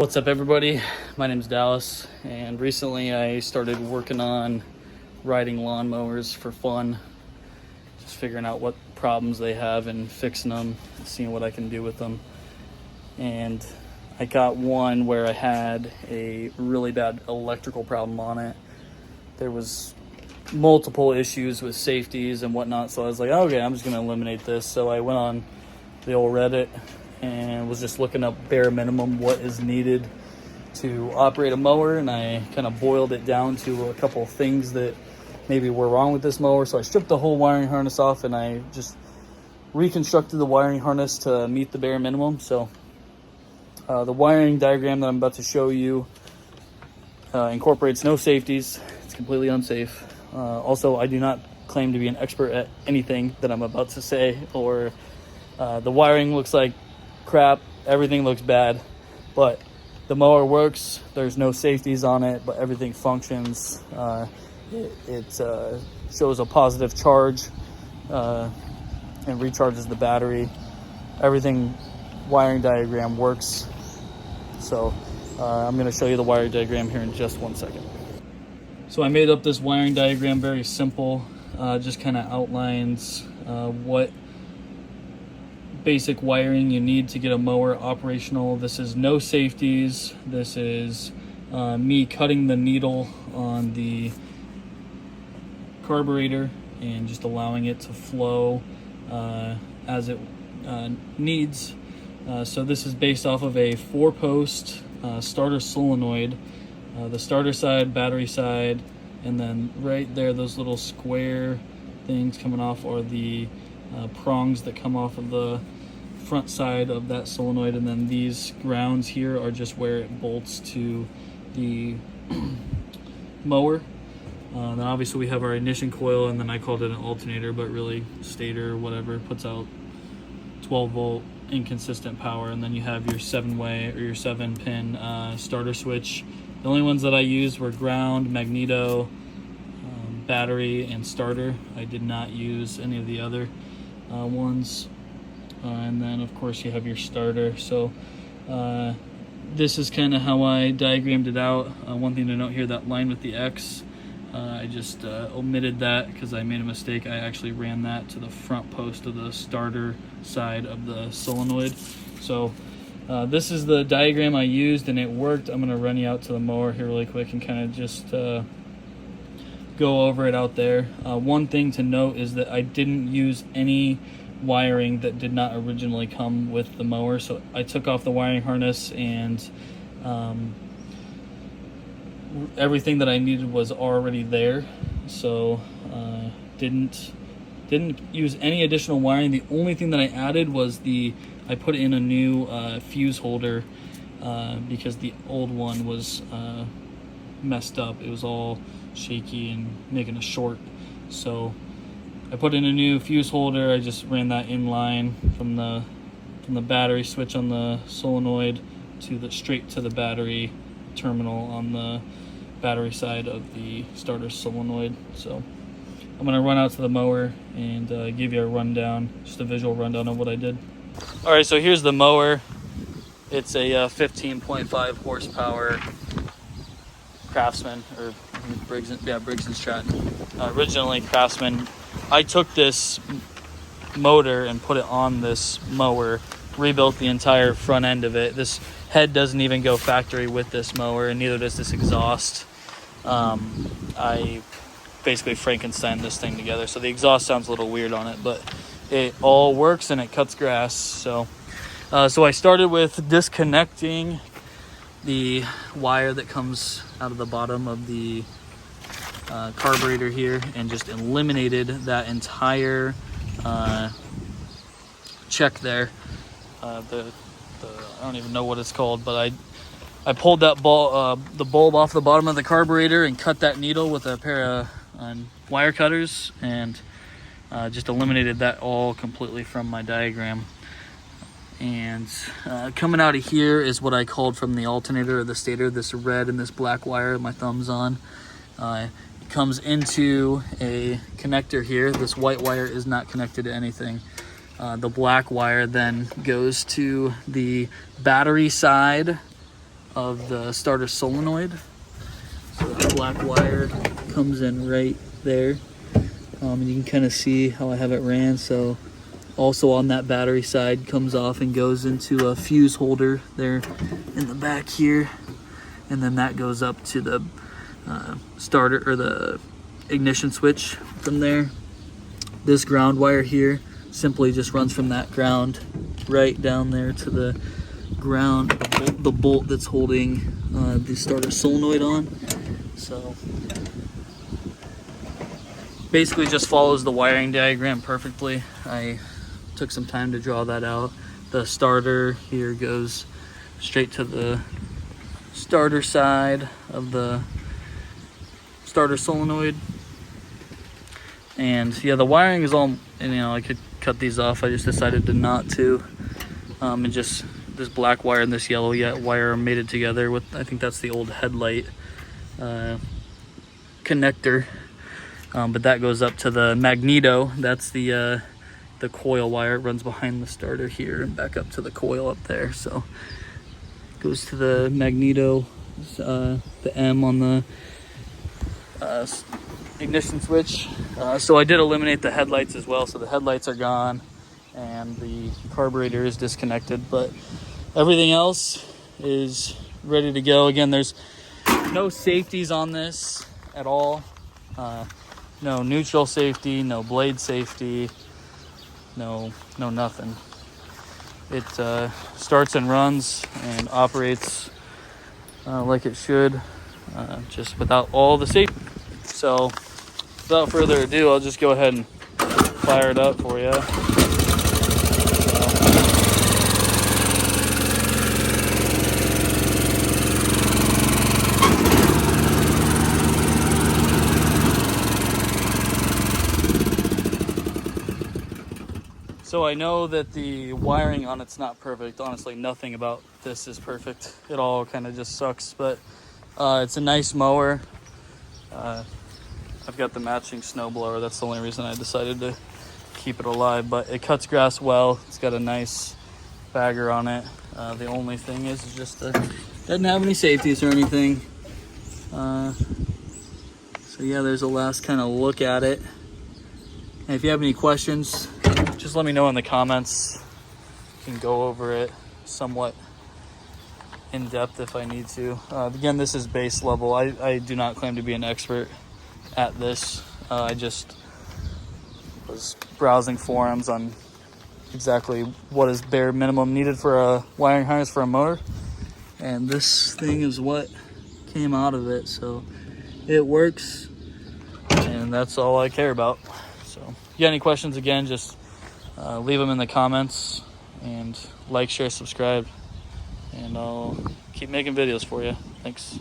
What's up, everybody? My name is Dallas, and recently I started working on riding lawnmowers for fun, just figuring out what problems they have and fixing them, and seeing what I can do with them. And I got one where I had a really bad electrical problem on it. There was multiple issues with safeties and whatnot, so I was like, okay, I'm just going to eliminate this. So I went on the old Reddit and was just looking up bare minimum what is needed to operate a mower, and I kind of boiled it down to a couple of things that maybe were wrong with this mower. So I stripped the whole wiring harness off and I just reconstructed the wiring harness to meet the bare minimum. So the wiring diagram that I'm about to show you incorporates no safeties. It's completely unsafe. Also, I do not claim to be an expert at anything that I'm about to say, or the wiring looks like crap, everything looks bad, but the mower works. There's no safeties on it, but everything functions. It shows a positive charge and recharges the battery. Everything wiring diagram works. So I'm going to show you the wiring diagram here in just 1 second. So I made up this wiring diagram, very simple, just kind of outlines what basic wiring you need to get a mower operational. This is no safeties. This is me cutting the needle on the carburetor and just allowing it to flow as it needs. So this is based off of a 4-post starter solenoid, the starter side, battery side, and then right there, those little square things coming off are the prongs that come off of the front side of that solenoid, and then these grounds here are just where it bolts to the mower. Then obviously we have our ignition coil, and then I called it an alternator, but really stator or whatever, puts out 12 volt inconsistent power. And then you have your 7-way or your 7-pin starter switch. The only ones that I used were ground, magneto, battery, and starter. I did not use any of the other ones. And then of course you have your starter. So this is kind of how I diagrammed it out. One thing to note here, that line with the X, I just omitted that because I made a mistake. I actually ran that to the front post of the starter side of the solenoid. So this is the diagram I used, and it worked. I'm going to run you out to the mower here really quick and kind of just go over it out there. One thing to note is that I didn't use any wiring that did not originally come with the mower. So I took off the wiring harness, and everything that I needed was already there. So didn't use any additional wiring. The only thing that I added was I put in a new fuse holder because the old one was messed up. It was all shaky and making a short. So I put in a new fuse holder. I just ran that in line from the battery switch on the solenoid to straight to the battery terminal on the battery side of the starter solenoid. So I'm gonna run out to the mower and give you a rundown, just a visual rundown of what I did. All right, so here's the mower. It's a 15.5 horsepower Craftsman, or Briggs & Stratton. Originally Craftsman. I took this motor and put it on this mower, rebuilt the entire front end of it. This head doesn't even go factory with this mower, and neither does this exhaust. I basically Frankenstein this thing together, so the exhaust sounds a little weird on it, but it all works and it cuts grass. So I started with disconnecting the wire that comes out of the bottom of the carburetor here, and just eliminated that entire check there. I don't even know what it's called, but I pulled that the bulb off the bottom of the carburetor and cut that needle with a pair of wire cutters, and just eliminated that all completely from my diagram. And coming out of here is what I called from the alternator or the stator, this red and this black wire my thumb's on. It comes into a connector here. This white wire is not connected to anything. The black wire then goes to the battery side of the starter solenoid. So that black wire comes in right there. And you can kind of see how I have it ran. So also on that battery side comes off and goes into a fuse holder there in the back here. And then that goes up to the starter or the ignition switch from there. This ground wire here simply just runs from that ground right down there to the ground, the bolt that's holding the starter solenoid on. So basically just follows the wiring diagram perfectly. I took some time to draw that out. The starter here goes straight to the starter side of the starter solenoid. And yeah, the wiring is all, and I could cut these off. I just decided to not to. And just this black wire and this yellow wire are mated together with, I think that's the old headlight connector. But that goes up to the magneto. That's the coil wire. It runs behind the starter here and back up to the coil up there. So it goes to the magneto, the M on the ignition switch. So I did eliminate the headlights as well. So the headlights are gone and the carburetor is disconnected, but everything else is ready to go. Again, there's no safeties on this at all. No neutral safety, no blade safety, no nothing. It starts and runs and operates like it should, just without all the safety. So without further ado, I'll just go ahead and fire it up for you. So I know that the wiring on it's not perfect. Honestly, nothing about this is perfect. It all kind of just sucks, but it's a nice mower. I've got the matching snowblower. That's the only reason I decided to keep it alive, but it cuts grass well. It's got a nice bagger on it. The only thing is just doesn't have any safeties or anything. So yeah, there's a last kind of look at it. And if you have any questions, just let me know in the comments. You can go over it somewhat in depth if I need to. Again, this is base level. I do not claim to be an expert at this. I just was browsing forums on exactly what is bare minimum needed for a wiring harness for a mower. And this thing is what came out of it. So it works, and that's all I care about. So if you got any questions, again, just leave them in the comments, and like, share, subscribe, and I'll keep making videos for you. Thanks.